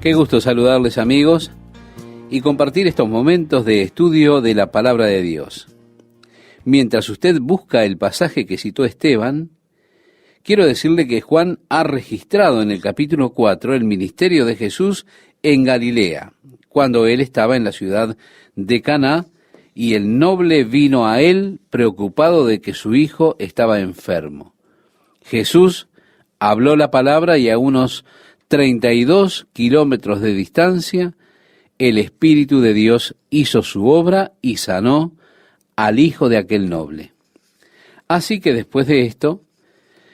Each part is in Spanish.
Qué gusto saludarles, amigos, y compartir estos momentos de estudio de la Palabra de Dios. Mientras usted busca el pasaje que citó Esteban, quiero decirle que Juan ha registrado en el capítulo 4 el ministerio de Jesús en Galilea, cuando él estaba en la ciudad de Caná, y el noble vino a él preocupado de que su hijo estaba enfermo. Jesús habló la palabra y a unos 32 kilómetros de distancia, el Espíritu de Dios hizo su obra y sanó al hijo de aquel noble. Así que después de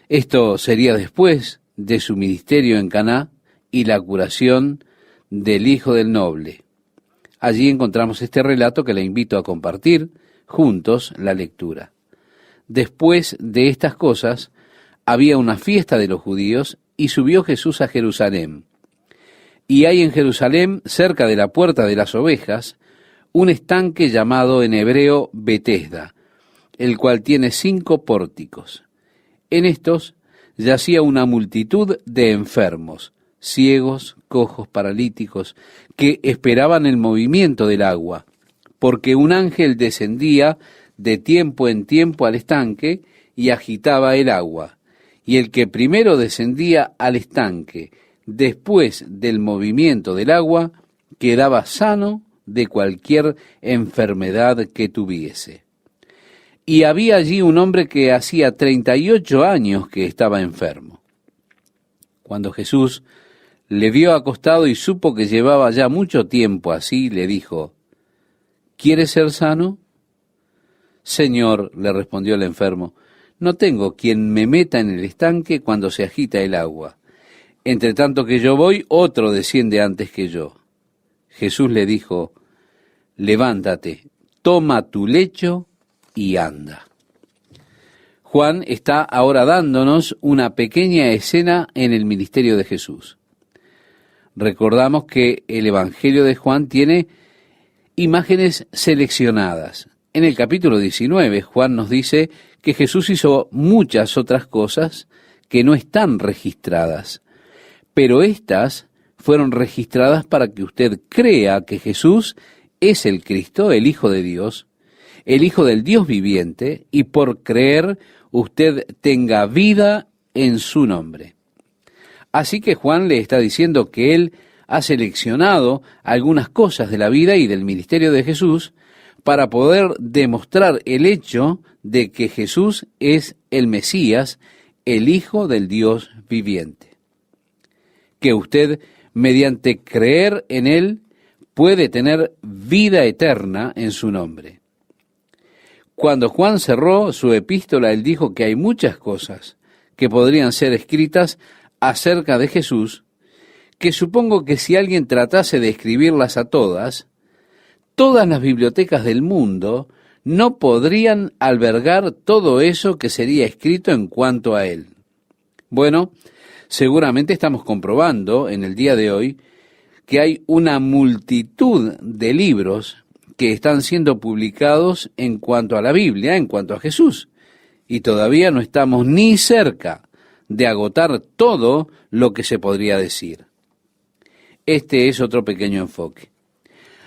esto sería después de su ministerio en Caná y la curación del hijo del noble. Allí encontramos este relato que le invito a compartir juntos la lectura. Después de estas cosas, había una fiesta de los judíos y subió Jesús a Jerusalén. Y hay en Jerusalén, cerca de la puerta de las ovejas, un estanque llamado en hebreo Betesda, el cual tiene 5 pórticos. En estos yacía una multitud de enfermos, ciegos, cojos, paralíticos, que esperaban el movimiento del agua, porque un ángel descendía de tiempo en tiempo al estanque y agitaba el agua. Y el que primero descendía al estanque, después del movimiento del agua, quedaba sano de cualquier enfermedad que tuviese. Y había allí un hombre que hacía 38 años que estaba enfermo. Cuando Jesús le vio acostado y supo que llevaba ya mucho tiempo así, le dijo: ¿Quieres ser sano? Señor, le respondió el enfermo, no tengo quien me meta en el estanque cuando se agita el agua. Entre tanto que yo voy, otro desciende antes que yo. Jesús le dijo: levántate, toma tu lecho y anda. Juan está ahora dándonos una pequeña escena en el ministerio de Jesús. Recordamos que el Evangelio de Juan tiene imágenes seleccionadas. En el capítulo 19, Juan nos dice que Jesús hizo muchas otras cosas que no están registradas, pero estas fueron registradas para que usted crea que Jesús es el Cristo, el Hijo de Dios, el Hijo del Dios viviente, y por creer usted tenga vida en su nombre. Así que Juan le está diciendo que él ha seleccionado algunas cosas de la vida y del ministerio de Jesús para poder demostrar el hecho de que Jesús es el Mesías, el Hijo del Dios viviente. Que usted, mediante creer en Él, puede tener vida eterna en su nombre. Cuando Juan cerró su epístola, él dijo que hay muchas cosas que podrían ser escritas acerca de Jesús, que supongo que si alguien tratase de escribirlas a todas las bibliotecas del mundo no podrían albergar todo eso que sería escrito en cuanto a él. Bueno, seguramente estamos comprobando en el día de hoy que hay una multitud de libros que están siendo publicados en cuanto a la Biblia, en cuanto a Jesús, y todavía no estamos ni cerca de agotar todo lo que se podría decir. Este es otro pequeño enfoque.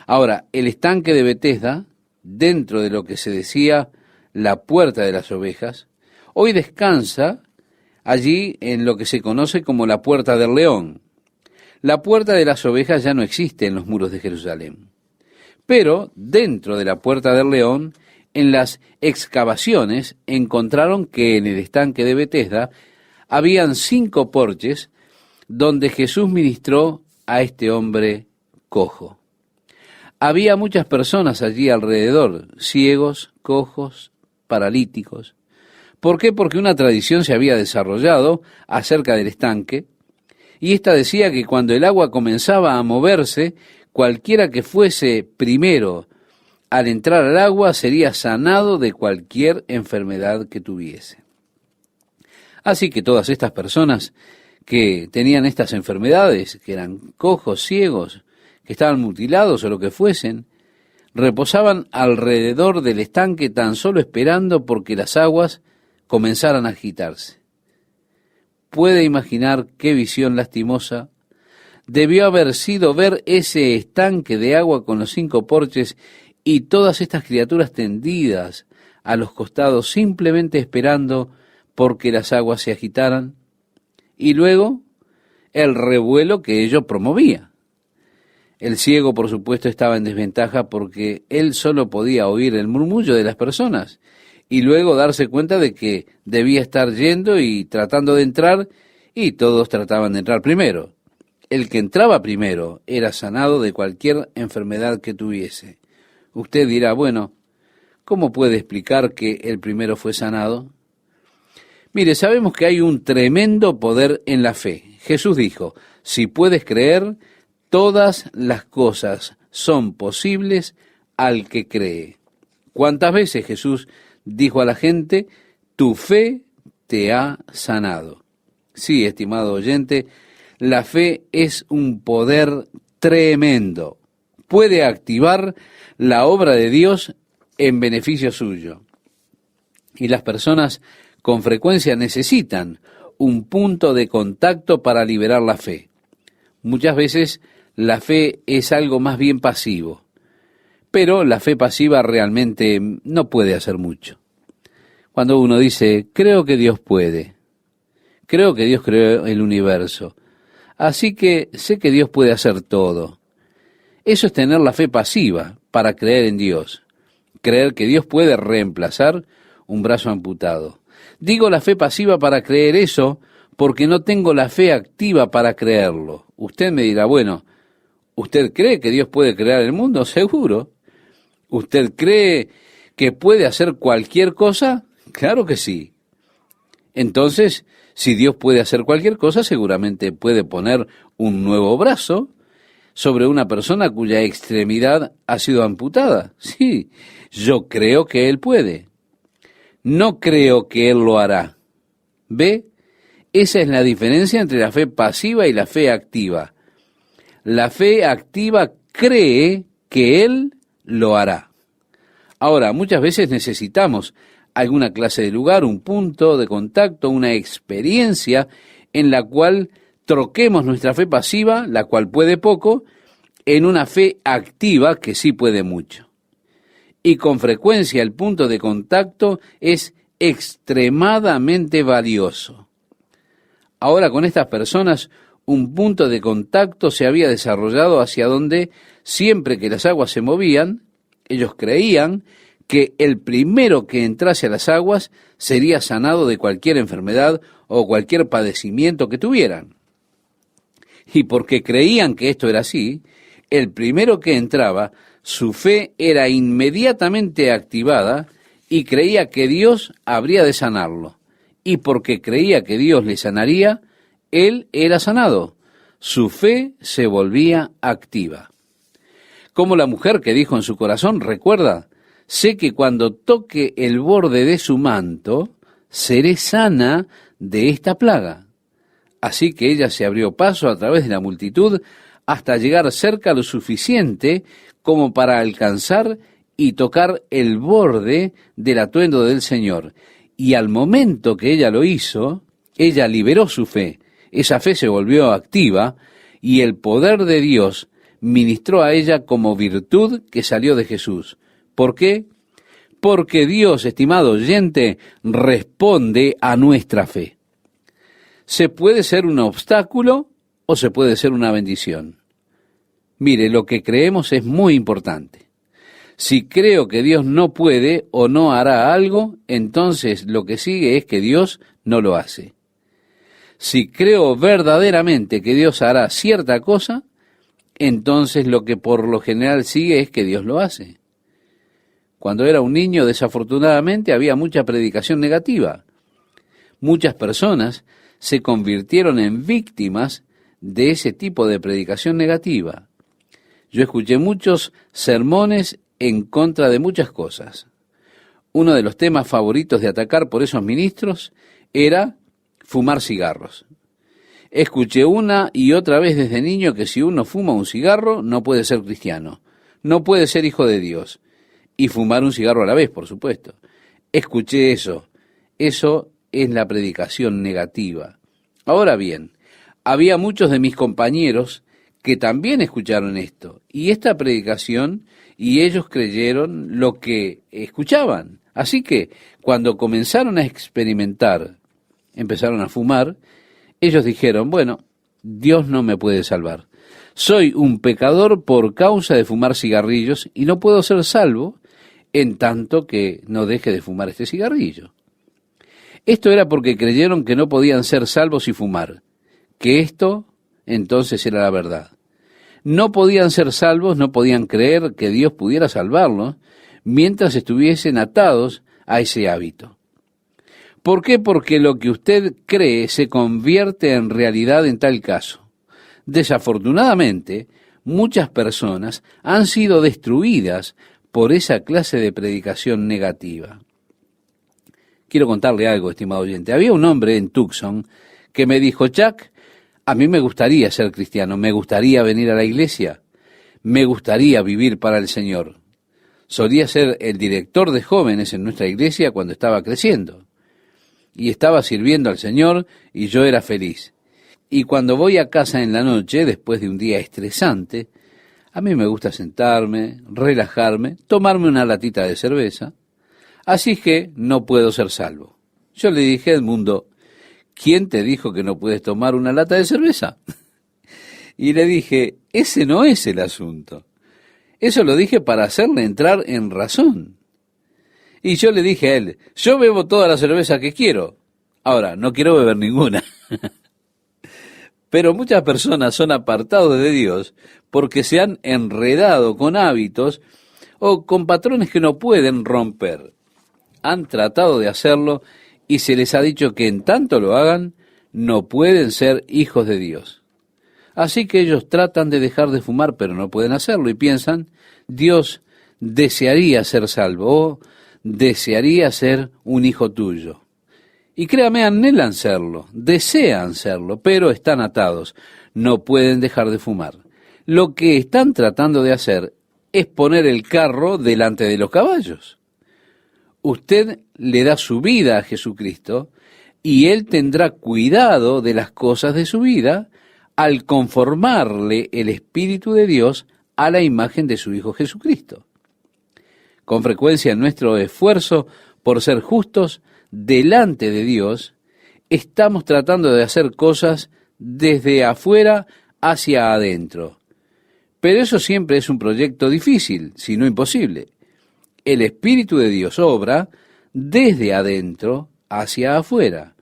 Ahora, el estanque de Betesda, dentro de lo que se decía la puerta de las ovejas, hoy descansa allí en lo que se conoce como la puerta del león. La puerta de las ovejas ya no existe en los muros de Jerusalén. Pero dentro de la puerta del león, en las excavaciones, encontraron que en el estanque de Betesda habían 5 porches donde Jesús ministró a este hombre cojo. Había muchas personas allí alrededor, ciegos, cojos, paralíticos. ¿Por qué? Porque una tradición se había desarrollado acerca del estanque, y ésta decía que cuando el agua comenzaba a moverse, cualquiera que fuese primero al entrar al agua sería sanado de cualquier enfermedad que tuviese. Así que todas estas personas que tenían estas enfermedades, que eran cojos, ciegos, que estaban mutilados o lo que fuesen, reposaban alrededor del estanque tan solo esperando porque las aguas comenzaran a agitarse. ¿Puede imaginar qué visión lastimosa debió haber sido ver ese estanque de agua con los 5 porches y todas estas criaturas tendidas a los costados simplemente esperando porque las aguas se agitaran, y luego el revuelo que ello promovía. El ciego, por supuesto, estaba en desventaja porque él solo podía oír el murmullo de las personas y luego darse cuenta de que debía estar yendo y tratando de entrar, y todos trataban de entrar primero. El que entraba primero era sanado de cualquier enfermedad que tuviese. Usted dirá, bueno, ¿cómo puede explicar que el primero fue sanado? Mire, sabemos que hay un tremendo poder en la fe. Jesús dijo, si puedes creer, todas las cosas son posibles al que cree. ¿Cuántas veces Jesús dijo a la gente, tu fe te ha sanado? Sí, estimado oyente, la fe es un poder tremendo. Puede activar la obra de Dios en beneficio suyo. Y las personas con frecuencia necesitan un punto de contacto para liberar la fe. Muchas veces la fe es algo más bien pasivo, pero la fe pasiva realmente no puede hacer mucho. Cuando uno dice, creo que Dios puede, creo que Dios creó el universo, así que sé que Dios puede hacer todo. Eso es tener la fe pasiva para creer en Dios, creer que Dios puede reemplazar un brazo amputado. Digo la fe pasiva para creer eso porque no tengo la fe activa para creerlo. Usted me dirá, bueno, ¿usted cree que Dios puede crear el mundo? Seguro. ¿Usted cree que puede hacer cualquier cosa? Claro que sí. Entonces, si Dios puede hacer cualquier cosa, seguramente puede poner un nuevo brazo sobre una persona cuya extremidad ha sido amputada. Sí, yo creo que Él puede. No creo que Él lo hará. ¿Ve? Esa es la diferencia entre la fe pasiva y la fe activa. La fe activa cree que Él lo hará. Ahora, muchas veces necesitamos alguna clase de lugar, un punto de contacto, una experiencia en la cual troquemos nuestra fe pasiva, la cual puede poco, en una fe activa que sí puede mucho. Y con frecuencia el punto de contacto es extremadamente valioso. Ahora con estas personas un punto de contacto se había desarrollado hacia donde siempre que las aguas se movían, ellos creían que el primero que entrase a las aguas sería sanado de cualquier enfermedad o cualquier padecimiento que tuvieran. Y porque creían que esto era así, el primero que entraba, su fe era inmediatamente activada y creía que Dios habría de sanarlo. Y porque creía que Dios le sanaría, él era sanado. Su fe se volvía activa. Como la mujer que dijo en su corazón, recuerda, sé que cuando toque el borde de su manto, seré sana de esta plaga. Así que ella se abrió paso a través de la multitud hasta llegar cerca lo suficiente como para alcanzar y tocar el borde del atuendo del Señor. Y al momento que ella lo hizo, ella liberó su fe. Esa fe se volvió activa y el poder de Dios ministró a ella como virtud que salió de Jesús. ¿Por qué? Porque Dios, estimado oyente, responde a nuestra fe. Se puede ser un obstáculo o se puede ser una bendición. Mire, lo que creemos es muy importante. Si creo que Dios no puede o no hará algo, entonces lo que sigue es que Dios no lo hace. Si creo verdaderamente que Dios hará cierta cosa, entonces lo que por lo general sigue es que Dios lo hace. Cuando era un niño, desafortunadamente, había mucha predicación negativa. Muchas personas se convirtieron en víctimas de ese tipo de predicación negativa. Yo escuché muchos sermones en contra de muchas cosas. Uno de los temas favoritos de atacar por esos ministros era fumar cigarros. Escuché una y otra vez desde niño que si uno fuma un cigarro no puede ser cristiano, no puede ser hijo de Dios, y fumar un cigarro a la vez, por supuesto. Escuché eso. Eso es la predicación negativa. Ahora bien, había muchos de mis compañeros que también escucharon esto, y esta predicación, y ellos creyeron lo que escuchaban. Así que cuando comenzaron a experimentar, empezaron a fumar, ellos dijeron, bueno, Dios no me puede salvar. Soy un pecador por causa de fumar cigarrillos y no puedo ser salvo en tanto que no deje de fumar este cigarrillo. Esto era porque creyeron que no podían ser salvos y fumar, que esto entonces era la verdad. No podían ser salvos, no podían creer que Dios pudiera salvarlos mientras estuviesen atados a ese hábito. ¿Por qué? Porque lo que usted cree se convierte en realidad en tal caso. Desafortunadamente, muchas personas han sido destruidas por esa clase de predicación negativa. Quiero contarle algo, estimado oyente. Había un hombre en Tucson que me dijo, Chuck, a mí me gustaría ser cristiano, me gustaría venir a la iglesia, me gustaría vivir para el Señor. Solía ser el director de jóvenes en nuestra iglesia cuando estaba creciendo. Y estaba sirviendo al Señor y yo era feliz. Y cuando voy a casa en la noche, después de un día estresante, a mí me gusta sentarme, relajarme, tomarme una latita de cerveza. Así que no puedo ser salvo. Yo le dije a Edmundo, ¿quién te dijo que no puedes tomar una lata de cerveza? Y le dije, ese no es el asunto. Eso lo dije para hacerle entrar en razón. Y yo le dije a él, yo bebo toda la cerveza que quiero. Ahora, no quiero beber ninguna. Pero muchas personas son apartados de Dios porque se han enredado con hábitos o con patrones que no pueden romper. Han tratado de hacerlo y se les ha dicho que en tanto lo hagan, no pueden ser hijos de Dios. Así que ellos tratan de dejar de fumar, pero no pueden hacerlo y piensan, Dios desearía ser salvo o desearía ser un hijo tuyo. Y créame, anhelan serlo, desean serlo, pero están atados, no pueden dejar de fumar. Lo que están tratando de hacer es poner el carro delante de los caballos. Usted le da su vida a Jesucristo y Él tendrá cuidado de las cosas de su vida al conformarle el Espíritu de Dios a la imagen de su Hijo Jesucristo. Con frecuencia en nuestro esfuerzo por ser justos delante de Dios, estamos tratando de hacer cosas desde afuera hacia adentro. Pero eso siempre es un proyecto difícil, si no imposible. El Espíritu de Dios obra desde adentro hacia afuera.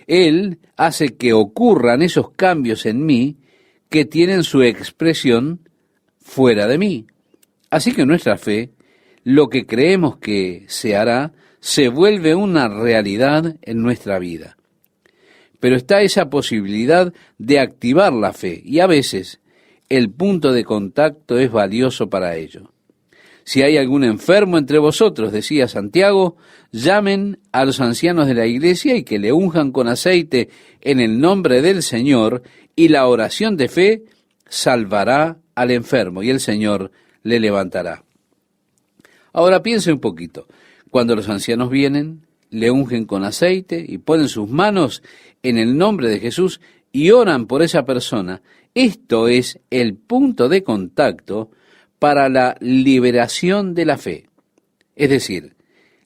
Él hace que ocurran esos cambios en mí que tienen su expresión fuera de mí. Así que nuestra fe, lo que creemos que se hará, se vuelve una realidad en nuestra vida. Pero está esa posibilidad de activar la fe y a veces el punto de contacto es valioso para ello. Si hay algún enfermo entre vosotros, decía Santiago, llamen a los ancianos de la iglesia y que le unjan con aceite en el nombre del Señor, y la oración de fe salvará al enfermo y el Señor le levantará. Ahora piense un poquito. Cuando los ancianos vienen, le ungen con aceite y ponen sus manos en el nombre de Jesús y oran por esa persona, esto es el punto de contacto para la liberación de la fe. Es decir,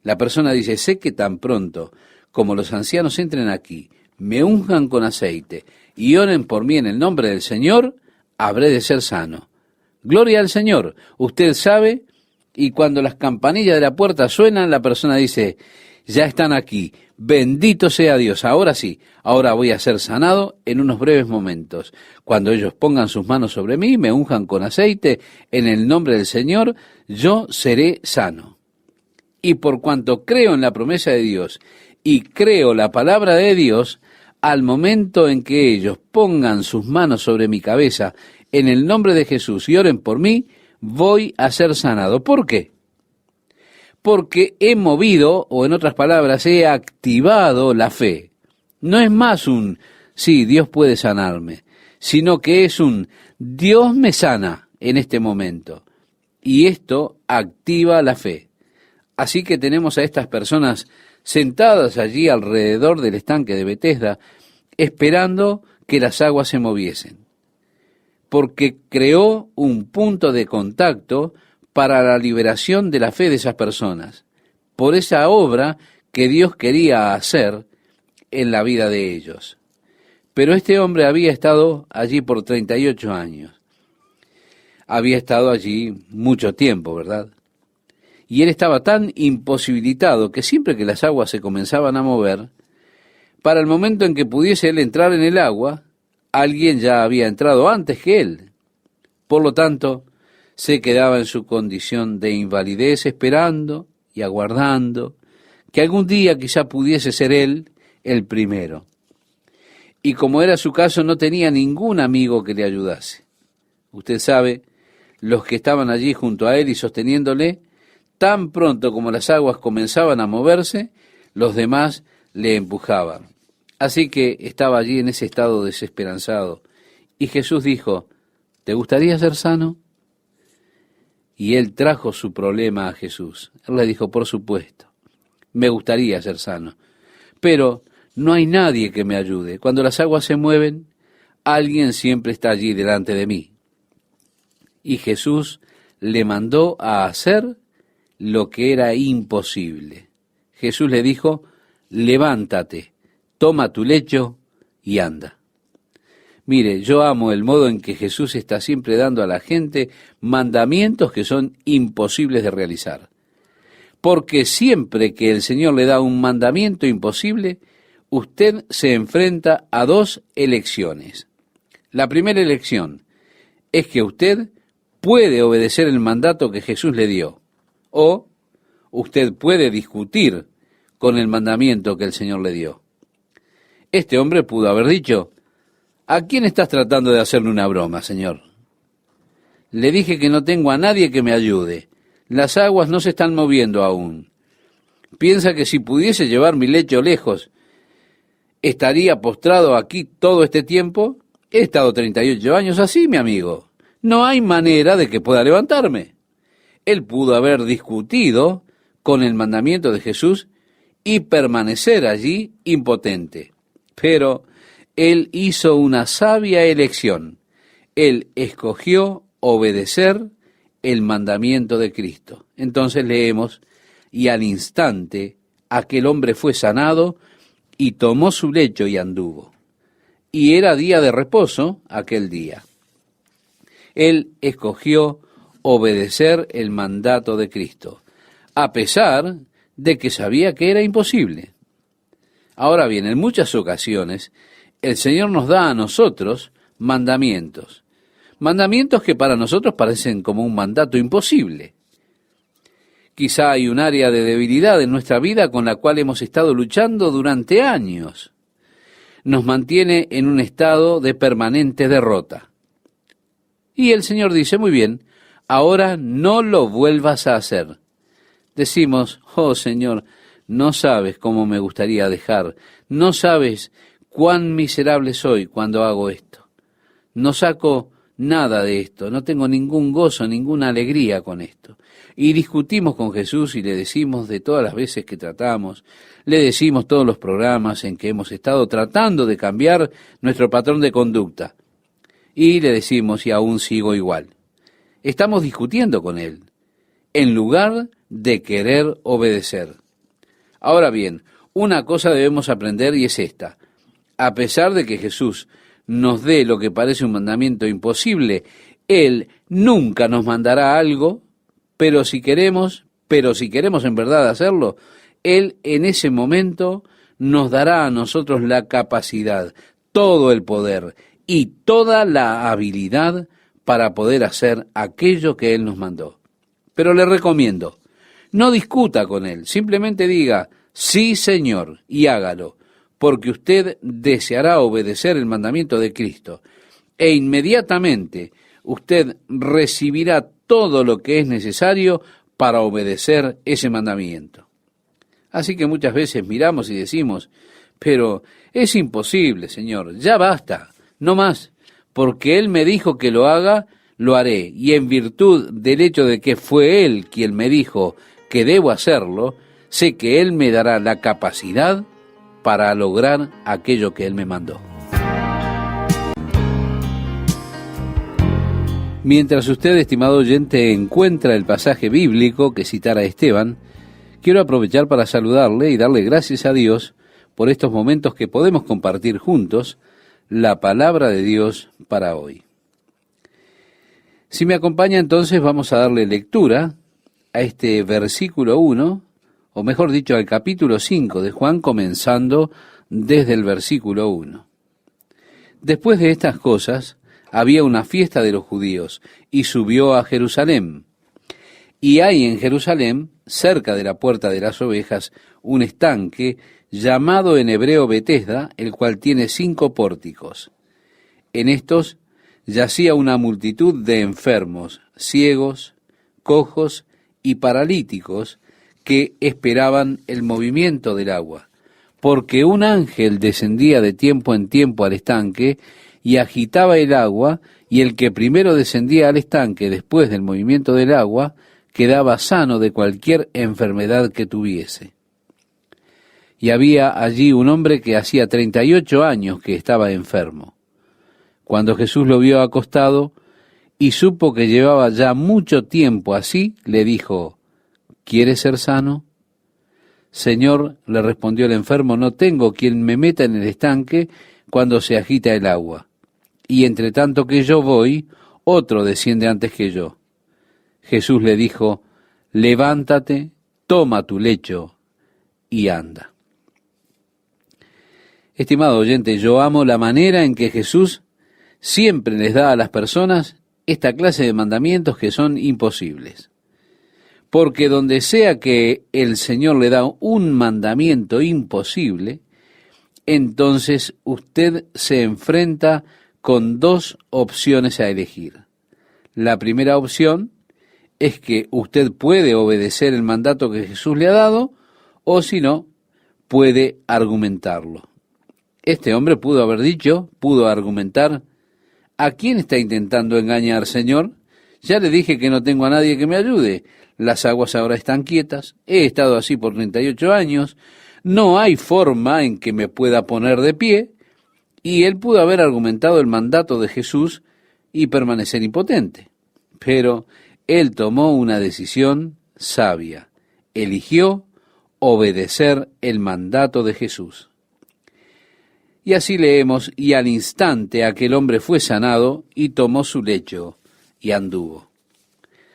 la persona dice, sé que tan pronto como los ancianos entren aquí, me unjan con aceite y oren por mí en el nombre del Señor, habré de ser sano. Gloria al Señor. Usted sabe, y cuando las campanillas de la puerta suenan, la persona dice, ya están aquí, bendito sea Dios, ahora sí, ahora voy a ser sanado en unos breves momentos. Cuando ellos pongan sus manos sobre mí, me unjan con aceite, en el nombre del Señor, yo seré sano. Y por cuanto creo en la promesa de Dios y creo la palabra de Dios, al momento en que ellos pongan sus manos sobre mi cabeza, en el nombre de Jesús, y oren por mí, voy a ser sanado. ¿Por qué? Porque he movido, o en otras palabras, he activado la fe. No es más un, sí, Dios puede sanarme, sino que es un, Dios me sana en este momento. Y esto activa la fe. Así que tenemos a estas personas sentadas allí alrededor del estanque de Betesda, esperando que las aguas se moviesen. porque creó un punto de contacto para la liberación de la fe de esas personas, por esa obra que Dios quería hacer en la vida de ellos. Pero este hombre había estado allí por 38 años. Había estado allí mucho tiempo, ¿verdad? Y él estaba tan imposibilitado que siempre que las aguas se comenzaban a mover, para el momento en que pudiese él entrar en el agua, alguien ya había entrado antes que él. Por lo tanto, se quedaba en su condición de invalidez esperando y aguardando que algún día quizá pudiese ser él el primero. Y como era su caso, no tenía ningún amigo que le ayudase. Usted sabe, los que estaban allí junto a él y sosteniéndole, tan pronto como las aguas comenzaban a moverse, los demás le empujaban. Así que estaba allí en ese estado desesperanzado. Y Jesús dijo, ¿te gustaría ser sano? Y él trajo su problema a Jesús. Él le dijo, por supuesto, me gustaría ser sano, pero no hay nadie que me ayude. Cuando las aguas se mueven, alguien siempre está allí delante de mí. Y Jesús le mandó a hacer lo que era imposible. Jesús le dijo, levántate, toma tu lecho y anda. Mire, yo amo el modo en que Jesús está siempre dando a la gente mandamientos que son imposibles de realizar. Porque siempre que el Señor le da un mandamiento imposible, usted se enfrenta a dos elecciones. La primera elección es que usted puede obedecer el mandato que Jesús le dio, o usted puede discutir con el mandamiento que el Señor le dio. Este hombre pudo haber dicho, ¿a quién estás tratando de hacerle una broma, Señor? Le dije que no tengo a nadie que me ayude. Las aguas no se están moviendo aún. ¿Piensa que si pudiese llevar mi lecho lejos, estaría postrado aquí todo este tiempo? He estado 38 años así, mi amigo. No hay manera de que pueda levantarme. Él pudo haber discutido con el mandamiento de Jesús y permanecer allí impotente. Pero él hizo una sabia elección. Él escogió obedecer el mandamiento de Cristo. Entonces leemos, y al instante aquel hombre fue sanado y tomó su lecho y anduvo. Y era día de reposo aquel día. Él escogió obedecer el mandato de Cristo, a pesar de que sabía que era imposible. Ahora bien, en muchas ocasiones, el Señor nos da a nosotros mandamientos. Mandamientos que para nosotros parecen como un mandato imposible. Quizá hay un área de debilidad en nuestra vida con la cual hemos estado luchando durante años. Nos mantiene en un estado de permanente derrota. Y el Señor dice, muy bien, ahora no lo vuelvas a hacer. Decimos, oh Señor, no sabes cómo me gustaría dejar, no sabes cuán miserable soy cuando hago esto. No saco nada de esto, no tengo ningún gozo, ninguna alegría con esto. Y discutimos con Jesús y le decimos de todas las veces que tratamos, le decimos todos los programas en que hemos estado tratando de cambiar nuestro patrón de conducta. Y le decimos, y aún sigo igual. Estamos discutiendo con Él, en lugar de querer obedecer. Ahora bien, una cosa debemos aprender y es esta. A pesar de que Jesús nos dé lo que parece un mandamiento imposible, Él nunca nos mandará algo, pero si queremos en verdad hacerlo, Él en ese momento nos dará a nosotros la capacidad, todo el poder y toda la habilidad para poder hacer aquello que Él nos mandó. Pero le recomiendo, no discuta con Él, simplemente diga, sí Señor, y hágalo, porque usted deseará obedecer el mandamiento de Cristo, e inmediatamente usted recibirá todo lo que es necesario para obedecer ese mandamiento. Así que muchas veces miramos y decimos, pero es imposible, Señor, ya basta, no más, porque Él me dijo que lo haga, lo haré, y en virtud del hecho de que fue Él quien me dijo que debo hacerlo, sé que Él me dará la capacidad para lograr aquello que Él me mandó. Mientras usted, estimado oyente, encuentra el pasaje bíblico que citara Esteban, quiero aprovechar para saludarle y darle gracias a Dios por estos momentos que podemos compartir juntos la palabra de Dios para hoy. Si me acompaña, entonces vamos a darle lectura a este versículo 1, o mejor dicho, al capítulo 5 de Juan, comenzando desde el versículo 1. Después de estas cosas, había una fiesta de los judíos, y subió a Jerusalén. Y hay en Jerusalén, cerca de la puerta de las ovejas, un estanque llamado en hebreo Betesda, el cual tiene 5 pórticos. En estos yacía una multitud de enfermos, ciegos, cojos y paralíticos, que esperaban el movimiento del agua, porque un ángel descendía de tiempo en tiempo al estanque y agitaba el agua, y el que primero descendía al estanque después del movimiento del agua, quedaba sano de cualquier enfermedad que tuviese. Y había allí un hombre que hacía 38 años que estaba enfermo. Cuando Jesús lo vio acostado y supo que llevaba ya mucho tiempo así, le dijo: ¿Quieres ser sano? Señor, le respondió el enfermo, no tengo quien me meta en el estanque cuando se agita el agua. Y entre tanto que yo voy, otro desciende antes que yo. Jesús le dijo: levántate, toma tu lecho y anda. Estimado oyente, yo amo la manera en que Jesús siempre les da a las personas esta clase de mandamientos que son imposibles. Porque donde sea que el Señor le da un mandamiento imposible, entonces usted se enfrenta con 2 opciones a elegir. La primera opción es que usted puede obedecer el mandato que Jesús le ha dado, o si no, puede argumentarlo. Este hombre pudo argumentar: ¿a quién está intentando engañar, Señor? Ya le dije que no tengo a nadie que me ayude. Las aguas ahora están quietas, he estado así por 38 años, no hay forma en que me pueda poner de pie, y él pudo haber argumentado el mandato de Jesús y permanecer impotente. Pero él tomó una decisión sabia, eligió obedecer el mandato de Jesús. Y así leemos: y al instante aquel hombre fue sanado y tomó su lecho y anduvo.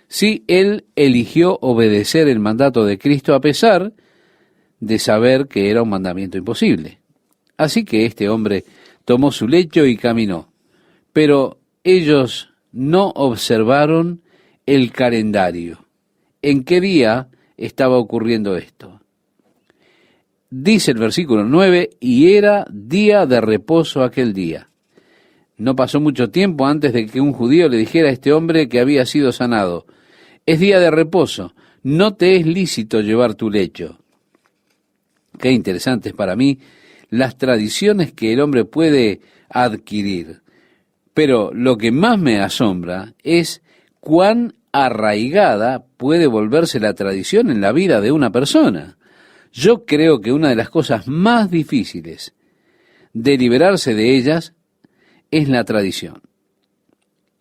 Sí, él eligió obedecer el mandato de Cristo a pesar de saber que era un mandamiento imposible. Así que este hombre tomó su lecho y caminó. Pero ellos no observaron el calendario. ¿En qué día estaba ocurriendo esto? Dice el versículo 9, y era día de reposo aquel día. No pasó mucho tiempo antes de que un judío le dijera a este hombre que había sido sanado: es día de reposo, no te es lícito llevar tu lecho. Qué interesantes para mí las tradiciones que el hombre puede adquirir. Pero lo que más me asombra es cuán arraigada puede volverse la tradición en la vida de una persona. Yo creo que una de las cosas más difíciles de liberarse de ellas es la tradición.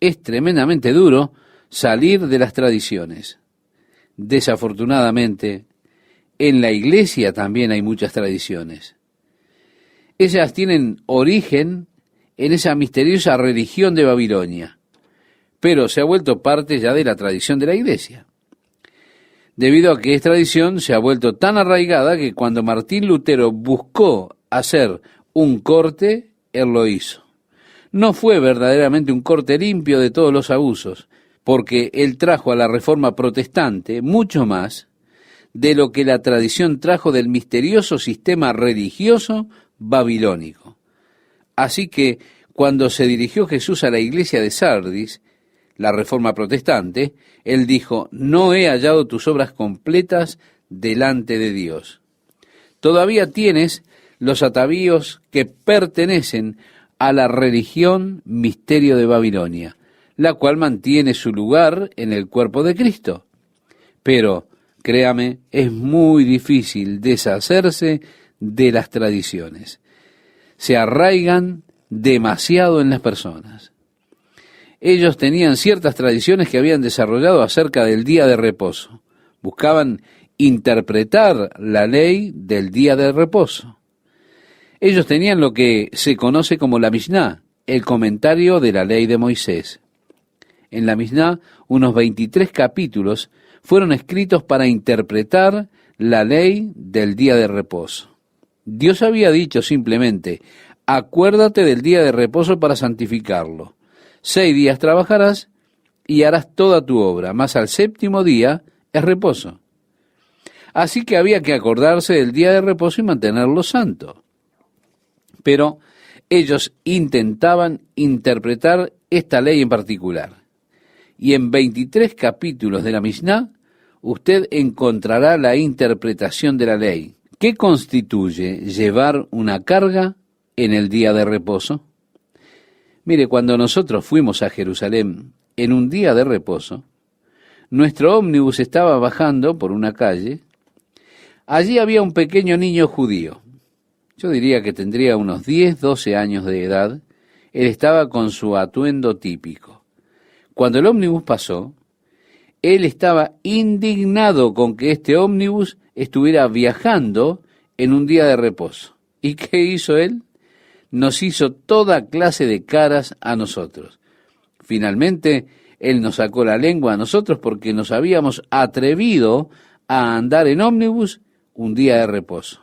Es tremendamente duro salir de las tradiciones. Desafortunadamente, en la iglesia también hay muchas tradiciones. Ellas tienen origen en esa misteriosa religión de Babilonia, pero se ha vuelto parte ya de la tradición de la iglesia. Debido a que es tradición, se ha vuelto tan arraigada que cuando Martín Lutero buscó hacer un corte, él lo hizo. No fue verdaderamente un corte limpio de todos los abusos, porque él trajo a la reforma protestante mucho más de lo que la tradición trajo del misterioso sistema religioso babilónico. Así que cuando se dirigió Jesús a la iglesia de Sardis, la reforma protestante, él dijo: no he hallado tus obras completas delante de Dios. Todavía tienes los atavíos que pertenecen a la religión misterio de Babilonia, la cual mantiene su lugar en el cuerpo de Cristo. Pero, créame, es muy difícil deshacerse de las tradiciones. Se arraigan demasiado en las personas. ellos tenían ciertas tradiciones que habían desarrollado acerca del día de reposo. Buscaban interpretar la ley del día de reposo. Ellos tenían lo que se conoce como la Mishnah, el comentario de la ley de Moisés. En la Mishnah, unos 23 capítulos fueron escritos para interpretar la ley del día de reposo. Dios había dicho simplemente: acuérdate del día de reposo para santificarlo. 6 días trabajarás y harás toda tu obra, mas al séptimo día es reposo. Así que había que acordarse del día de reposo y mantenerlo santo. Pero ellos intentaban interpretar esta ley en particular. Y en 23 capítulos de la Mishnah, usted encontrará la interpretación de la ley. ¿Qué constituye llevar una carga en el día de reposo? Mire, cuando nosotros fuimos a Jerusalén en un día de reposo, nuestro ómnibus estaba bajando por una calle. Allí había un pequeño niño judío. Yo diría que tendría unos 10, 12 años de edad. Él estaba con su atuendo típico. Cuando el ómnibus pasó, él estaba indignado con que este ómnibus estuviera viajando en un día de reposo. ¿Y qué hizo él? Nos hizo toda clase de caras a nosotros. Finalmente, él nos sacó la lengua a nosotros porque nos habíamos atrevido a andar en ómnibus un día de reposo.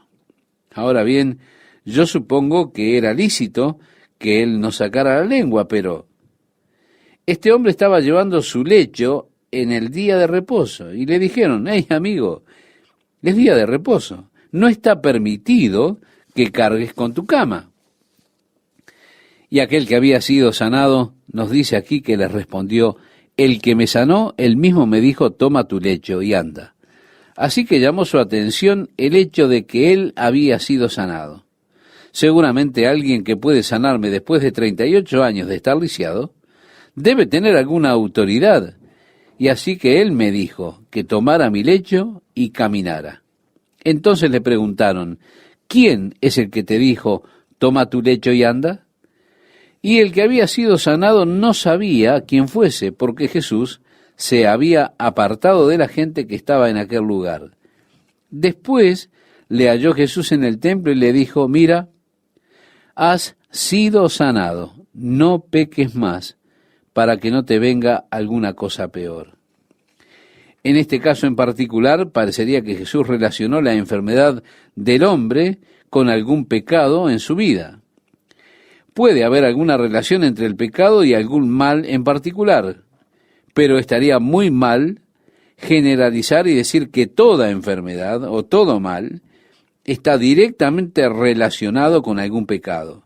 Ahora bien, yo supongo que era lícito que él nos sacara la lengua, pero este hombre estaba llevando su lecho en el día de reposo y le dijeron: hey amigo, es día de reposo, no está permitido que cargues con tu cama. Y aquel que había sido sanado nos dice aquí que les respondió: el que me sanó, él mismo me dijo: toma tu lecho y anda. Así que llamó su atención el hecho de que él había sido sanado. Seguramente alguien que puede sanarme después de 38 años de estar lisiado debe tener alguna autoridad. Y así que él me dijo que tomara mi lecho y caminara. Entonces le preguntaron: ¿quién es el que te dijo toma tu lecho y anda? Y el que había sido sanado no sabía quién fuese, porque Jesús se había apartado de la gente que estaba en aquel lugar. Después le halló Jesús en el templo y le dijo: mira, has sido sanado, no peques más, para que no te venga alguna cosa peor. En este caso en particular, parecería que Jesús relacionó la enfermedad del hombre con algún pecado en su vida. Puede haber alguna relación entre el pecado y algún mal en particular, pero estaría muy mal generalizar y decir que toda enfermedad o todo mal está directamente relacionado con algún pecado.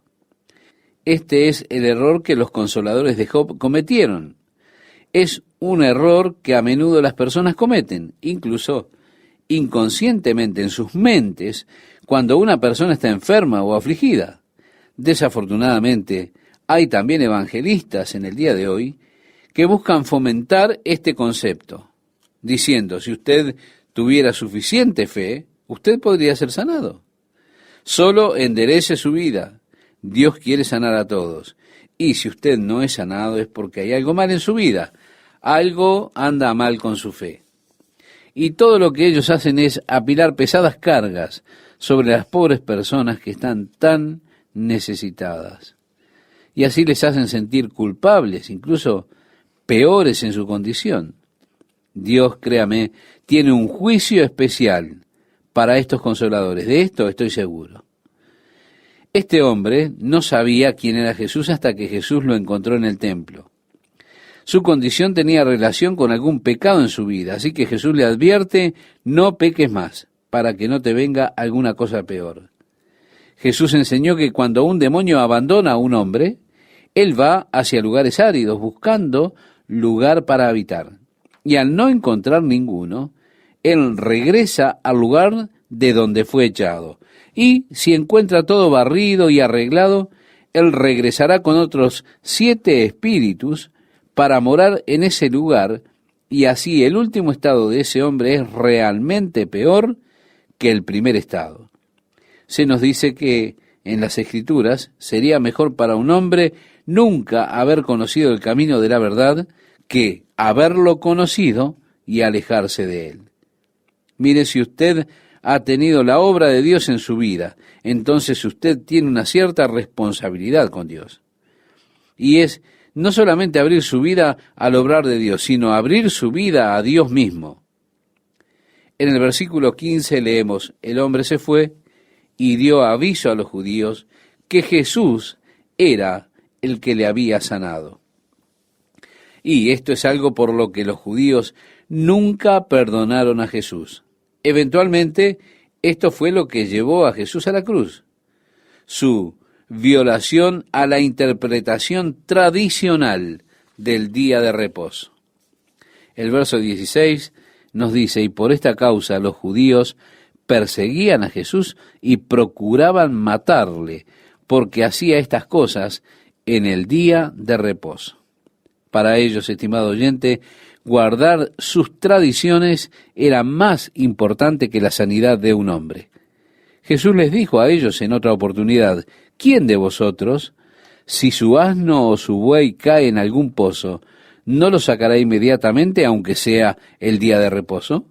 Este es el error que los consoladores de Job cometieron. Es un error que a menudo las personas cometen, incluso inconscientemente en sus mentes, cuando una persona está enferma o afligida. Desafortunadamente, hay también evangelistas en el día de hoy que buscan fomentar este concepto, diciendo: si usted tuviera suficiente fe, usted podría ser sanado. Solo enderece su vida. Dios quiere sanar a todos. Y si usted no es sanado es porque hay algo mal en su vida. Algo anda mal con su fe. Y todo lo que ellos hacen es apilar pesadas cargas sobre las pobres personas que están tan necesitadas. Y así les hacen sentir culpables, incluso peores en su condición. Dios, créame, tiene un juicio especial para estos consoladores. De esto estoy seguro. Este hombre no sabía quién era Jesús hasta que Jesús lo encontró en el templo. Su condición tenía relación con algún pecado en su vida, así que Jesús le advierte: no peques más, para que no te venga alguna cosa peor. Jesús enseñó que cuando un demonio abandona a un hombre, él va hacia lugares áridos buscando lugar para habitar. Y al no encontrar ninguno, él regresa al lugar de donde fue echado. Y si encuentra todo barrido y arreglado, él regresará con otros 7 espíritus para morar en ese lugar, y así el último estado de ese hombre es realmente peor que el primer estado. Se nos dice que en las Escrituras sería mejor para un hombre nunca haber conocido el camino de la verdad que haberlo conocido y alejarse de él. Mire, si usted ha tenido la obra de Dios en su vida, entonces usted tiene una cierta responsabilidad con Dios. Y es no solamente abrir su vida al obrar de Dios, sino abrir su vida a Dios mismo. En el versículo 15 leemos, el hombre se fue y dio aviso a los judíos que Jesús era el que le había sanado. Y esto es algo por lo que los judíos nunca perdonaron a Jesús. Eventualmente, esto fue lo que llevó a Jesús a la cruz. Su violación a la interpretación tradicional del día de reposo. El verso 16 nos dice, y por esta causa los judíos perseguían a Jesús y procuraban matarle, porque hacía estas cosas en el día de reposo. Para ellos, estimado oyente, guardar sus tradiciones era más importante que la sanidad de un hombre. Jesús les dijo a ellos en otra oportunidad, ¿quién de vosotros, si su asno o su buey cae en algún pozo, no lo sacará inmediatamente, aunque sea el día de reposo?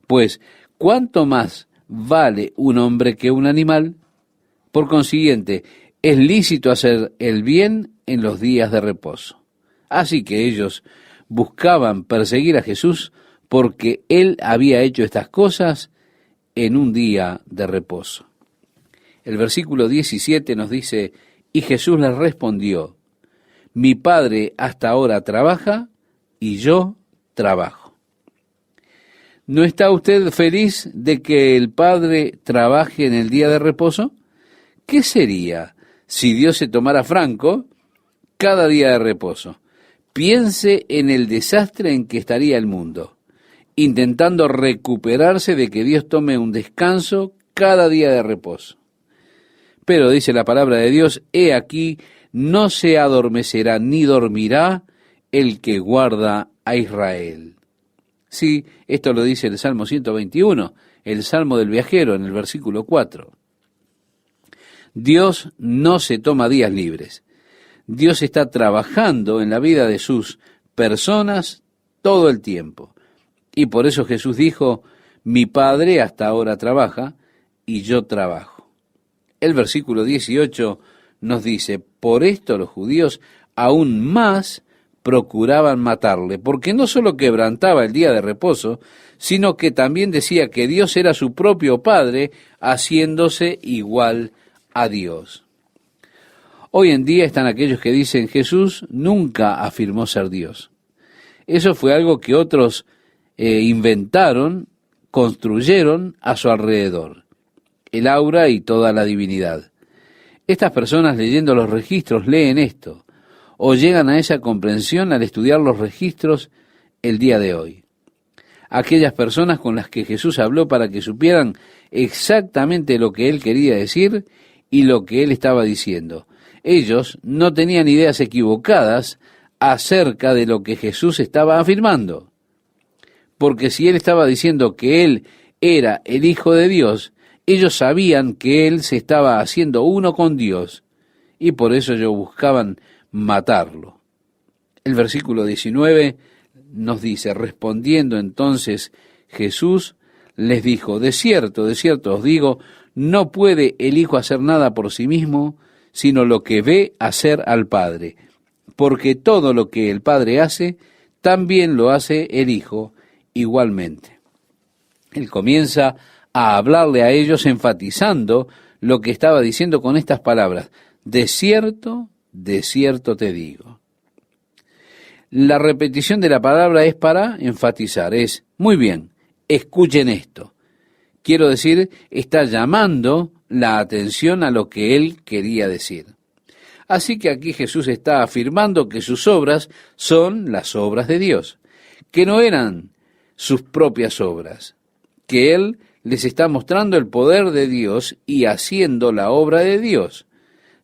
Pues, ¿cuánto más vale un hombre que un animal? Por consiguiente, es lícito hacer el bien en los días de reposo. Así que ellos buscaban perseguir a Jesús porque él había hecho estas cosas en un día de reposo. El versículo 17 nos dice, y Jesús les respondió, mi Padre hasta ahora trabaja y yo trabajo. ¿No está usted feliz de que el Padre trabaje en el día de reposo? ¿Qué sería si Dios se tomara franco cada día de reposo? Piense en el desastre en que estaría el mundo, intentando recuperarse de que Dios tome un descanso cada día de reposo. Pero dice la palabra de Dios, he aquí, no se adormecerá ni dormirá el que guarda a Israel. Sí, esto lo dice el Salmo 121, el Salmo del viajero, en el versículo 4. Dios no se toma días libres. Dios está trabajando en la vida de sus personas todo el tiempo. Y por eso Jesús dijo, mi Padre hasta ahora trabaja y yo trabajo. El versículo 18 nos dice, por esto los judíos aún más procuraban matarle, porque no solo quebrantaba el día de reposo, sino que también decía que Dios era su propio Padre, haciéndose igual a Dios. Hoy en día están aquellos que dicen Jesús nunca afirmó ser Dios. Eso fue algo que otros inventaron, construyeron a su alrededor, el aura y toda la divinidad. Estas personas leyendo los registros leen esto, o llegan a esa comprensión al estudiar los registros el día de hoy. Aquellas personas con las que Jesús habló para que supieran exactamente lo que él quería decir y lo que él estaba diciendo. Ellos no tenían ideas equivocadas acerca de lo que Jesús estaba afirmando. Porque si él estaba diciendo que él era el Hijo de Dios, ellos sabían que él se estaba haciendo uno con Dios, y por eso ellos buscaban matarlo. El versículo 19 nos dice, respondiendo entonces Jesús les dijo, de cierto os digo, no puede el Hijo hacer nada por sí mismo, sino lo que ve hacer al Padre, porque todo lo que el Padre hace, también lo hace el Hijo igualmente. Él comienza a hablarle a ellos enfatizando lo que estaba diciendo con estas palabras, de cierto te digo. La repetición de la palabra es para enfatizar, es, muy bien, escuchen esto. Quiero decir, está llamando la atención a lo que él quería decir. Así que aquí Jesús está afirmando que sus obras son las obras de Dios, que no eran sus propias obras, que él les está mostrando el poder de Dios y haciendo la obra de Dios.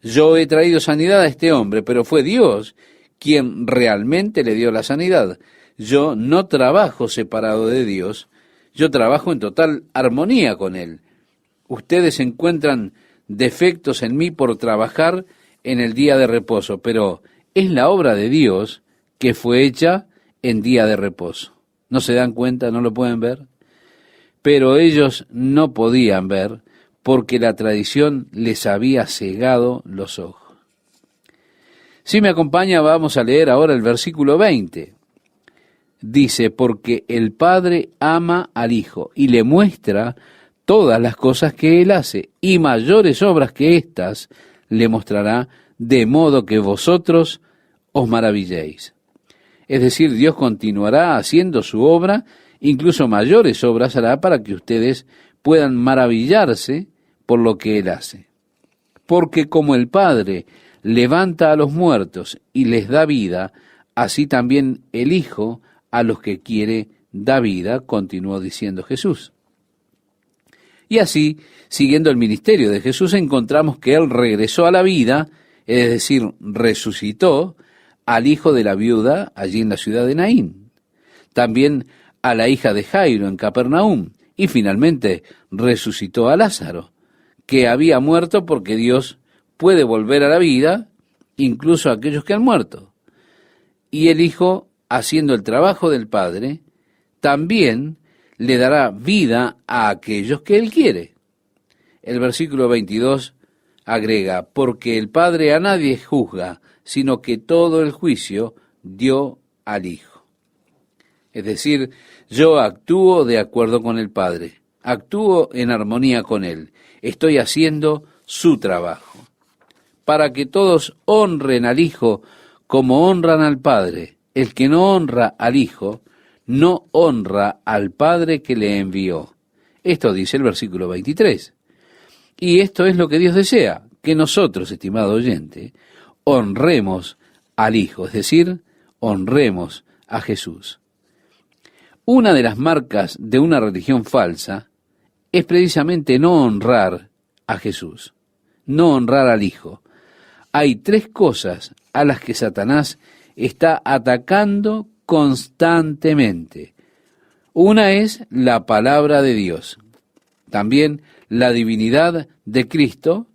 Yo he traído sanidad a este hombre, pero fue Dios quien realmente le dio la sanidad. Yo no trabajo separado de Dios, yo trabajo en total armonía con Él. Ustedes encuentran defectos en mí por trabajar en el día de reposo, pero es la obra de Dios que fue hecha en día de reposo. ¿No se dan cuenta? ¿No lo pueden ver? Pero ellos no podían ver porque la tradición les había cegado los ojos. Si me acompaña, vamos a leer ahora el versículo 20. Dice, porque el Padre ama al Hijo y le muestra todas las cosas que Él hace, y mayores obras que éstas le mostrará, de modo que vosotros os maravilléis. Es decir, Dios continuará haciendo su obra, incluso mayores obras hará para que ustedes puedan maravillarse por lo que Él hace. Porque como el Padre levanta a los muertos y les da vida, así también el Hijo a los que quiere da vida, continuó diciendo Jesús. Y así, siguiendo el ministerio de Jesús, encontramos que Él regresó a la vida, es decir, resucitó al hijo de la viuda allí en la ciudad de Naín, también a la hija de Jairo en Capernaum, y finalmente resucitó a Lázaro, que había muerto, porque Dios puede volver a la vida incluso a aquellos que han muerto. Y el Hijo, haciendo el trabajo del Padre, también le dará vida a aquellos que Él quiere. El versículo 22 agrega, porque el Padre a nadie juzga, sino que todo el juicio dio al Hijo. Es decir, yo actúo de acuerdo con el Padre, actúo en armonía con Él, estoy haciendo su trabajo, para que todos honren al Hijo como honran al Padre. El que no honra al Hijo, no honra al Padre que le envió. Esto dice el versículo 23. Y esto es lo que Dios desea, que nosotros, estimado oyente, honremos al Hijo, es decir, honremos a Jesús. Una de las marcas de una religión falsa es precisamente no honrar a Jesús, no honrar al Hijo. Hay tres cosas a las que Satanás está atacando constantemente. Una es la palabra de Dios, también la divinidad de Cristo